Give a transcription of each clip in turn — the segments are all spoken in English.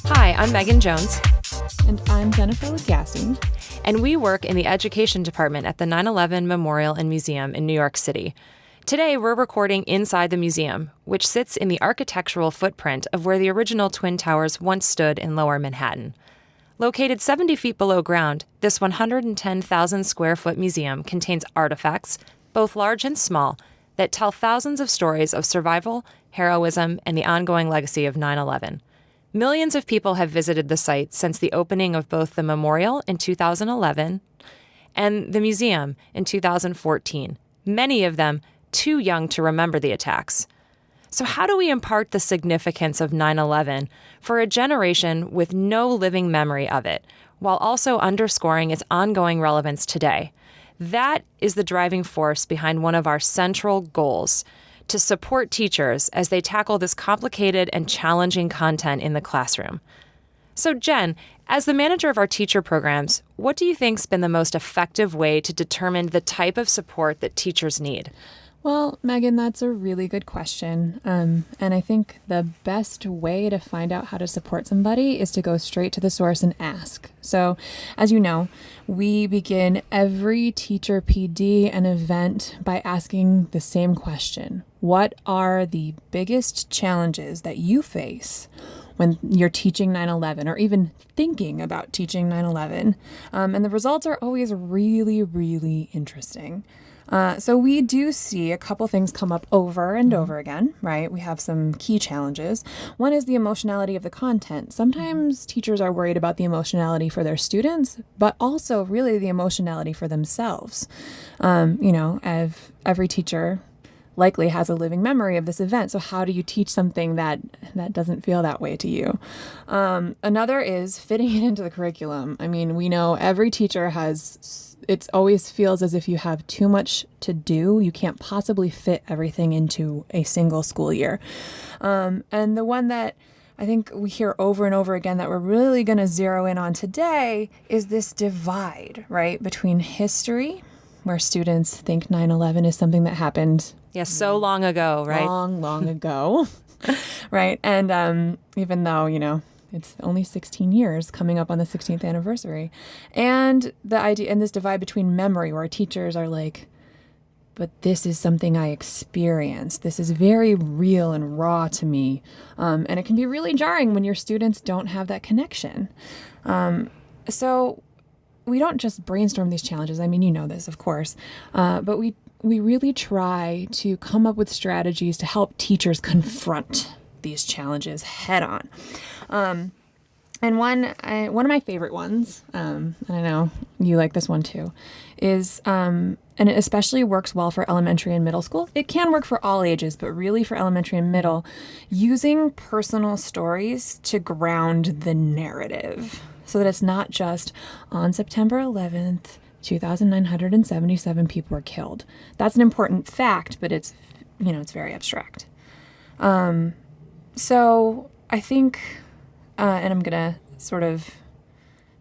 Hi, I'm Megan Jones. And I'm Jennifer Lagasse. And we work in the education department at the 9/11 Memorial and Museum in New York City. Today, we're recording inside the museum, which sits in the architectural footprint of where the original Twin Towers once stood in Lower Manhattan. Located 70 feet below ground, this 110,000 square foot museum contains artifacts, both large and small, that tell thousands of stories of survival, heroism, and the ongoing legacy of 9/11. Millions of people have visited the site since the opening of both the memorial in 2011 and the museum in 2014, many of them too young to remember the attacks. So how do we impart the significance of 9/11 for a generation with no living memory of it, while also underscoring its ongoing relevance today? That is the driving force behind one of our central goals: to support teachers as they tackle this complicated and challenging content in the classroom. So Jen, as the manager of our teacher programs, what do you think's been the most effective way to determine the type of support that teachers need? Well, Megan, that's a really good question. And I think the best way to find out how to support somebody is to go straight to the source and ask. So, as you know, we begin every teacher PD and event by asking the same question. What are the biggest challenges that you face when you're teaching 9/11 or even thinking about teaching 9/11? And the results are always really, really interesting. So we do see a couple things come up over and over again, right? We have some key challenges. One is the emotionality of the content. Sometimes teachers are worried about the emotionality for their students, but also really the emotionality for themselves. Every teacher likely has a living memory of this event. So how do you teach something that doesn't feel that way to you? Another is fitting it into the curriculum. I mean, we know every teacher it always feels as if you have too much to do. You can't possibly fit everything into a single school year. And the one that I think we hear over and over again that we're really going to zero in on today is this divide, right, between history, where students think 9/11 is something that happened so long ago, right? Long ago, right? And even though, it's only 16 years coming up on the 16th anniversary. And the idea, and this divide between memory, where teachers are like, but this is something I experienced. This is very real and raw to me. And it can be really jarring when your students don't have that connection. So we don't just brainstorm these challenges. I mean, you know this, of course. But we really try to come up with strategies to help teachers confront these challenges head on. And one of my favorite ones, and I know you like this one too, is, and it especially works well for elementary and middle school. It can work for all ages, but really for elementary and middle, using personal stories to ground the narrative so that it's not just on September 11th, 2,977 people were killed. That's an important fact, but it's very abstract. So I think, and I'm going to sort of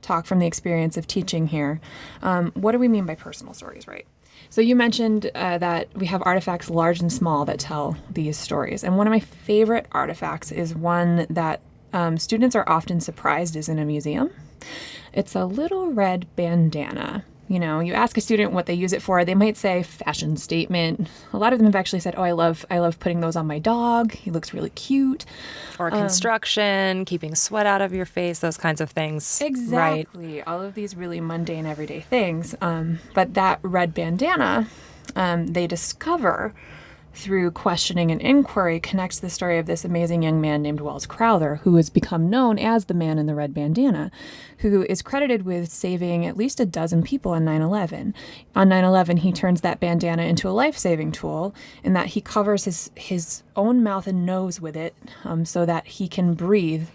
talk from the experience of teaching here. What do we mean by personal stories, right? So you mentioned that we have artifacts large and small that tell these stories. And one of my favorite artifacts is one that students are often surprised is in a museum. It's a little red bandana. You ask a student what they use it for, they might say fashion statement. A lot of them have actually said, oh, I love putting those on my dog. He looks really cute. Or construction, keeping sweat out of your face, those kinds of things. Exactly. Right. All of these really mundane everyday things. But that red bandana, they discover through questioning and inquiry, connects the story of this amazing young man named Wells Crowther, who has become known as the man in the red bandana, who is credited with saving at least a dozen people on 9/11. On 9/11, he turns that bandana into a life-saving tool in that he covers his own mouth and nose with it so that he can breathe,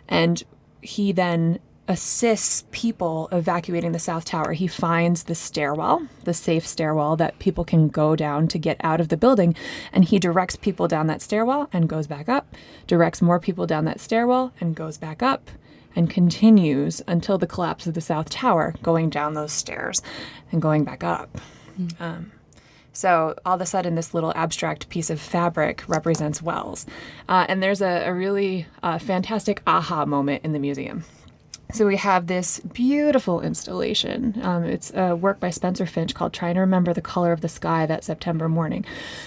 and he then assists people evacuating the South Tower. He finds the stairwell, the safe stairwell that people can go down to get out of the building, and he directs people down that stairwell and goes back up, directs more people down that stairwell and goes back up, and continues until the collapse of the South Tower, going down those stairs and going back up. So all of a sudden, this little abstract piece of fabric represents wells. And there's a really fantastic aha moment in the museum. So we have this beautiful installation. It's a work by Spencer Finch called Trying to Remember the Color of the Sky That September Morning.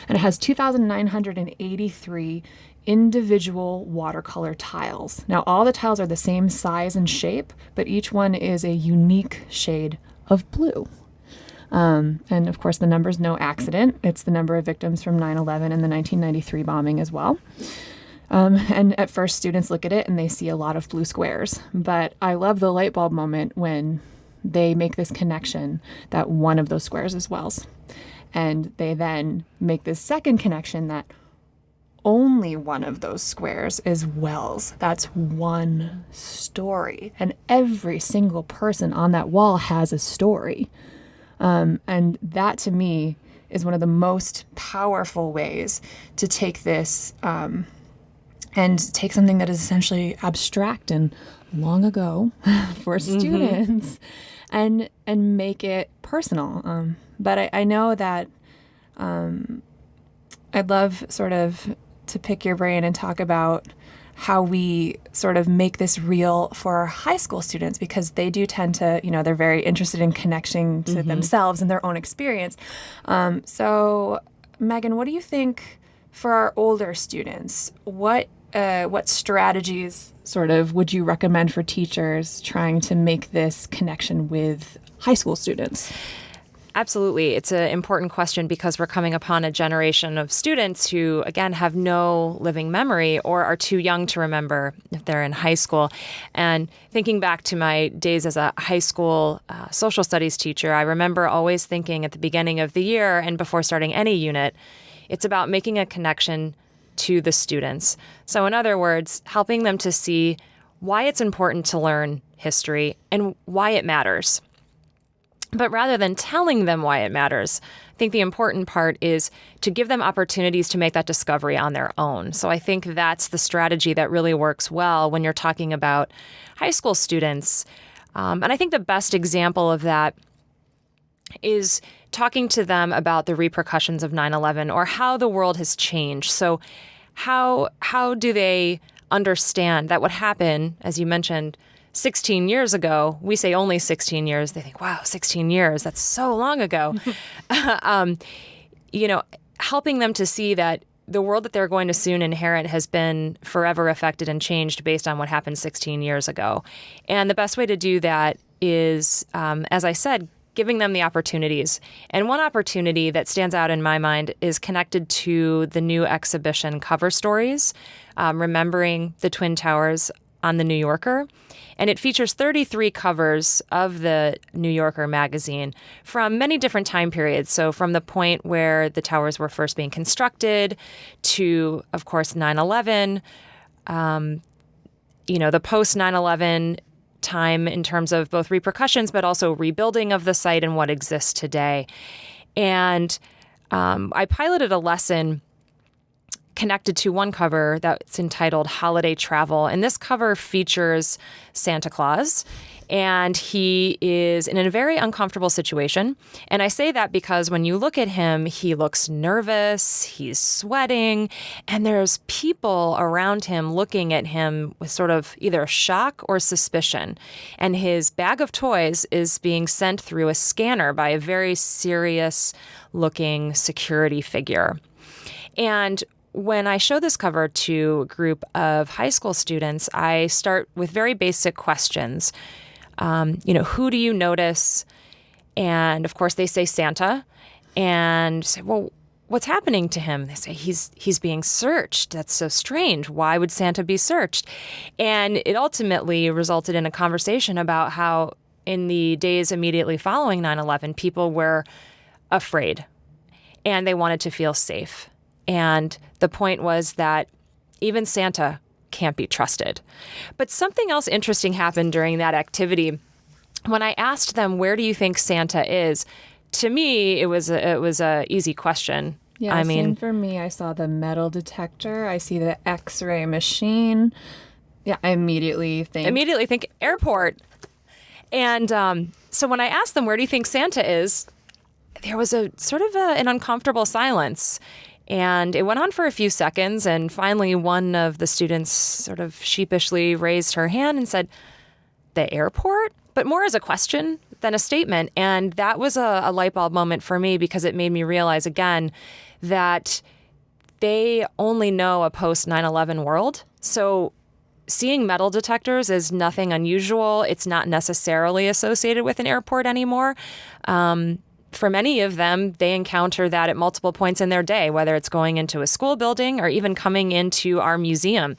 And it has 2,983 individual watercolor tiles. Now, all the tiles are the same size and shape, but each one is a unique shade of blue. And of course, the number's no accident. It's the number of victims from 9/11 and the 1993 bombing as well. And at first, students look at it and they see a lot of blue squares. But I love the light bulb moment when they make this connection that one of those squares is wells. And they then make this second connection that only one of those squares is wells. That's one story. And every single person on that wall has a story. And that, to me, is one of the most powerful ways to take this and take something that is essentially abstract and long ago for students and make it personal. But I know that I'd love sort of to pick your brain and talk about how we sort of make this real for our high school students, because they do tend to, they're very interested in connecting to themselves and their own experience. So, Megan, what do you think for our older students? What strategies sort of would you recommend for teachers trying to make this connection with high school students? Absolutely. It's an important question because we're coming upon a generation of students who, again, have no living memory or are too young to remember if they're in high school. And thinking back to my days as a high school social studies teacher, I remember always thinking at the beginning of the year and before starting any unit, it's about making a connection to the students. So in other words, helping them to see why it's important to learn history and why it matters. But rather than telling them why it matters, I think the important part is to give them opportunities to make that discovery on their own. So I think that's the strategy that really works well when you're talking about high school students. And I think the best example of that is talking to them about the repercussions of 9/11 or how the world has changed. So how do they understand that what happened, as you mentioned, 16 years ago, we say only 16 years. They think, wow, 16 years, that's so long ago. Helping them to see that the world that they're going to soon inherit has been forever affected and changed based on what happened 16 years ago. And the best way to do that is, as I said, giving them the opportunities. And one opportunity that stands out in my mind is connected to the new exhibition Cover Stories, Remembering the Twin Towers on the New Yorker. And it features 33 covers of the New Yorker magazine from many different time periods. So from the point where the towers were first being constructed to, of course, 9/11, the post 9/11 time in terms of both repercussions, but also rebuilding of the site and what exists today. And I piloted a lesson connected to one cover that's entitled Holiday Travel. And this cover features Santa Claus, and he is in a very uncomfortable situation. And I say that because when you look at him, he looks nervous, he's sweating, and there's people around him looking at him with sort of either shock or suspicion. And his bag of toys is being sent through a scanner by a very serious-looking security figure. And when I show this cover to a group of high school students, I start with very basic questions. Who do you notice? And of course, they say Santa. And say, well, what's happening to him? They say he's being searched. That's so strange. Why would Santa be searched? And it ultimately resulted in a conversation about how in the days immediately following 9/11, people were afraid and they wanted to feel safe. And the point was that even Santa can't be trusted. But something else interesting happened during that activity. When I asked them, where do you think Santa is? To me, it was a easy question. Yeah, same for me. I saw the metal detector. I see the X-ray machine. Yeah, I immediately think airport. And so when I asked them, where do you think Santa is? there was a sort of an uncomfortable silence. And it went on for a few seconds. And finally, one of the students sort of sheepishly raised her hand and said, "The airport?" But more as a question than a statement. And that was a light bulb moment for me, because it made me realize again that they only know a post 9/11 world. So seeing metal detectors is nothing unusual. It's not necessarily associated with an airport anymore. For many of them, they encounter that at multiple points in their day, whether it's going into a school building or even coming into our museum.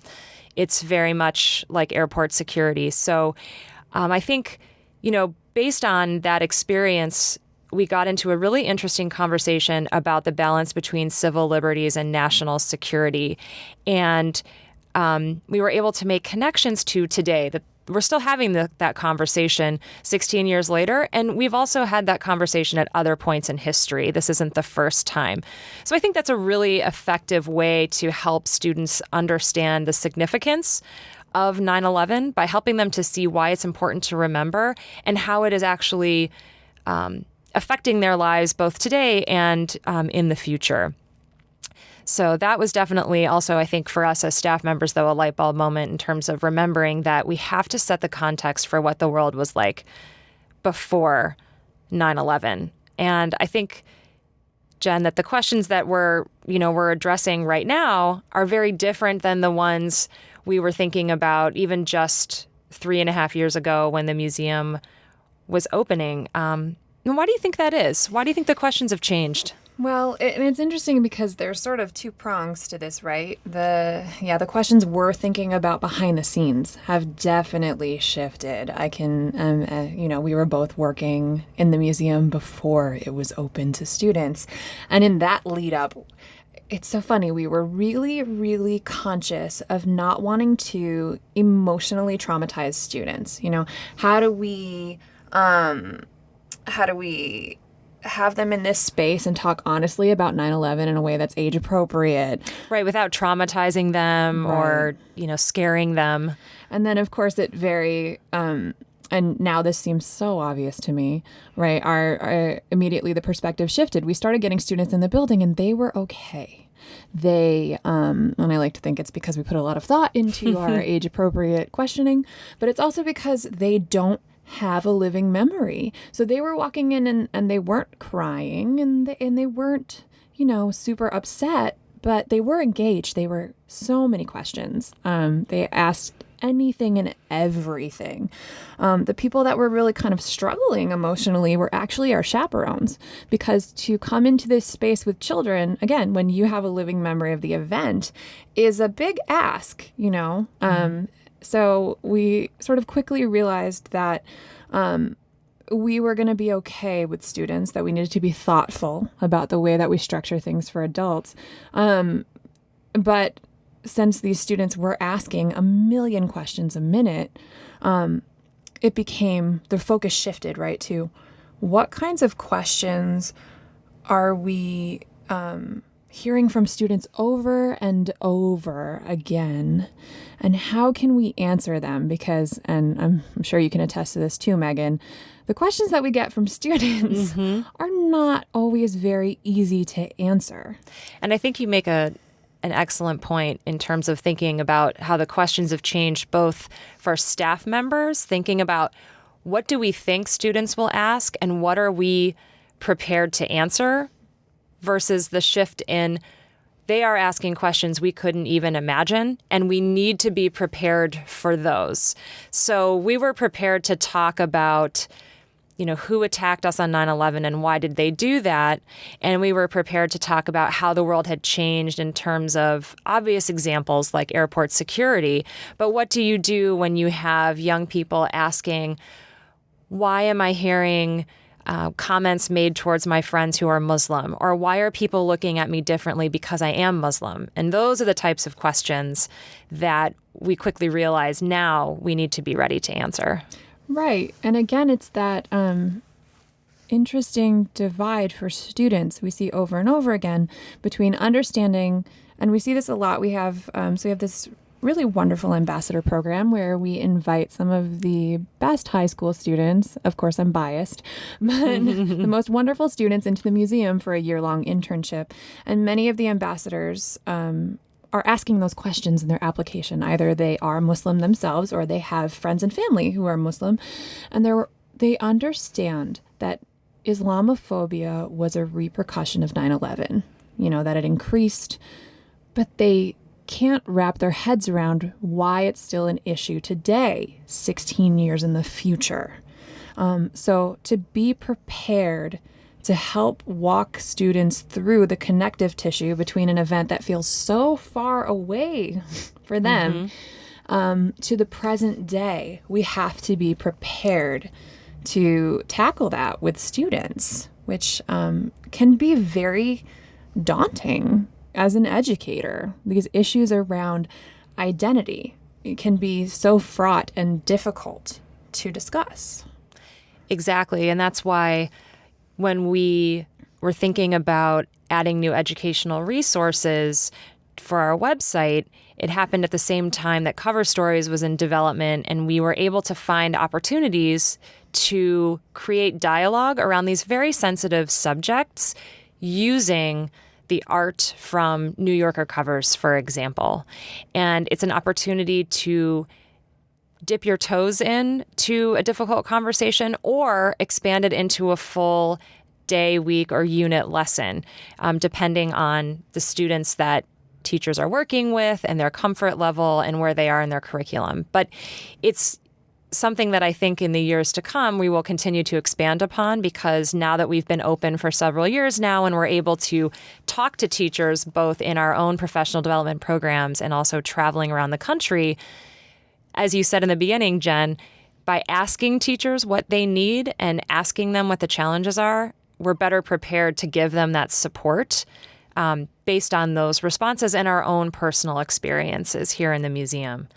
It's very much like airport security. So I think, based on that experience, we got into a really interesting conversation about the balance between civil liberties and national security. And we were able to make connections to today. We're still having that conversation 16 years later, and we've also had that conversation at other points in history. This isn't the first time. So I think that's a really effective way to help students understand the significance of 9/11 by helping them to see why it's important to remember and how it is actually affecting their lives both today and in the future. So that was definitely also, I think, for us as staff members, though, a light bulb moment in terms of remembering that we have to set the context for what the world was like before 9/11. And I think, Jen, that the questions that we're addressing right now are very different than the ones we were thinking about even just 3.5 years ago when the museum was opening. And why do you think that is? Why do you think the questions have changed? Well, and it's interesting because there's sort of two prongs to this, right? The questions we're thinking about behind the scenes have definitely shifted. I can, we were both working in the museum before it was open to students. And in that lead up, it's so funny. We were really, really conscious of not wanting to emotionally traumatize students. How do we have them in this space and talk honestly about 9/11 in a way that's age appropriate. Right, without traumatizing them or, scaring them. And then, of course, and now this seems so obvious to me, right? Our immediately the perspective shifted. We started getting students in the building and they were okay. And I like to think it's because we put a lot of thought into our age appropriate questioning, but it's also because they don't have a living memory. So they were walking in and they weren't crying and they weren't, super upset, but they were engaged. They were so many questions. They asked anything and everything. The people that were really kind of struggling emotionally were actually our chaperones, because to come into this space with children, again, when you have a living memory of the event, is a big ask, So we sort of quickly realized that we were going to be okay with students, that we needed to be thoughtful about the way that we structure things for adults. But since these students were asking a million questions a minute, it became, the focus shifted, right, to what kinds of questions are we hearing from students over and over again, and how can we answer them? Because, and I'm sure you can attest to this too, Megan, the questions that we get from students are not always very easy to answer. And I think you make an excellent point in terms of thinking about how the questions have changed, both for staff members, thinking about what do we think students will ask and what are we prepared to answer, versus the shift in they are asking questions we couldn't even imagine, and we need to be prepared for those. So we were prepared to talk about, who attacked us on 9/11 and why did they do that? And we were prepared to talk about how the world had changed in terms of obvious examples like airport security. But what do you do when you have young people asking, why am I hearing comments made towards my friends who are Muslim? Or why are people looking at me differently because I am Muslim? And those are the types of questions that we quickly realize now we need to be ready to answer. Right. And again, it's that interesting divide for students we see over and over again between understanding, and we see this a lot. We have, so we have this really wonderful ambassador program where we invite some of the best high school students. Of course, I'm biased, but the most wonderful students into the museum for a year-long internship. And many of the ambassadors are asking those questions in their application. Either they are Muslim themselves or they have friends and family who are Muslim. And they understand that Islamophobia was a repercussion of 9/11, that it increased, but they can't wrap their heads around why it's still an issue today, 16 years in the future. So to be prepared to help walk students through the connective tissue between an event that feels so far away for them to the present day, we have to be prepared to tackle that with students, which can be very daunting as an educator. These issues around identity can be so fraught and difficult to discuss. Exactly. And that's why when we were thinking about adding new educational resources for our website, it happened at the same time that Cover Stories was in development, and we were able to find opportunities to create dialogue around these very sensitive subjects using the art from New Yorker covers, for example. And it's an opportunity to dip your toes in to a difficult conversation or expand it into a full day, week, or unit lesson, depending on the students that teachers are working with and their comfort level and where they are in their curriculum. But it's something that I think in the years to come we will continue to expand upon, because now that we've been open for several years now and we're able to talk to teachers both in our own professional development programs and also traveling around the country, as you said in the beginning, Jen, by asking teachers what they need and asking them what the challenges are, we're better prepared to give them that support based on those responses and our own personal experiences here in the museum.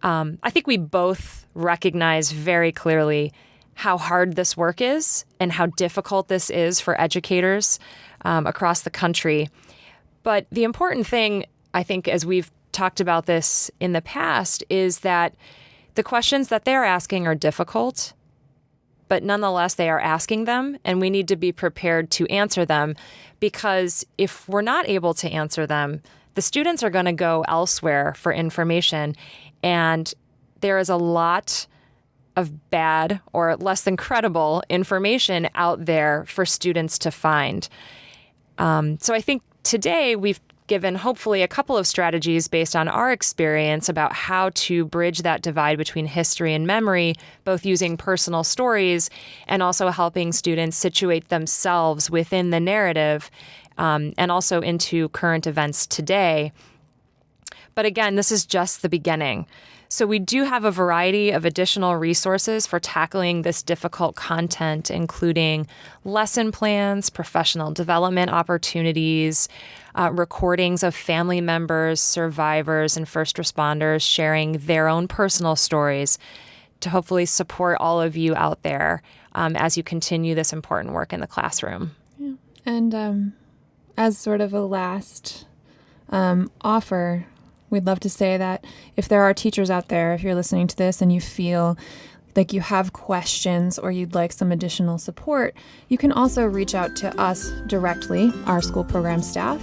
I think we both recognize very clearly how hard this work is and how difficult this is for educators across the country. But the important thing, I think, as we've talked about this in the past, is that the questions that they're asking are difficult, but nonetheless, they are asking them, and we need to be prepared to answer them, because if we're not able to answer them, the students are going to go elsewhere for information, and there is a lot of bad or less than credible information out there for students to find. So I think today we've given hopefully a couple of strategies based on our experience about how to bridge that divide between history and memory, both using personal stories and also helping students situate themselves within the narrative and also into current events today. But again, this is just the beginning. So we do have a variety of additional resources for tackling this difficult content, including lesson plans, professional development opportunities, recordings of family members, survivors, and first responders sharing their own personal stories to hopefully support all of you out there as you continue this important work in the classroom. Yeah. And as sort of a last offer, we'd love to say that if there are teachers out there, if you're listening to this and you feel like you have questions or you'd like some additional support, you can also reach out to us directly, our school program staff,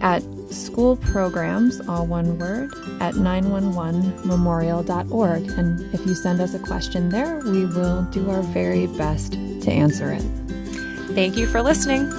at schoolprograms, all one word, at 911memorial.org. And if you send us a question there, we will do our very best to answer it. Thank you for listening.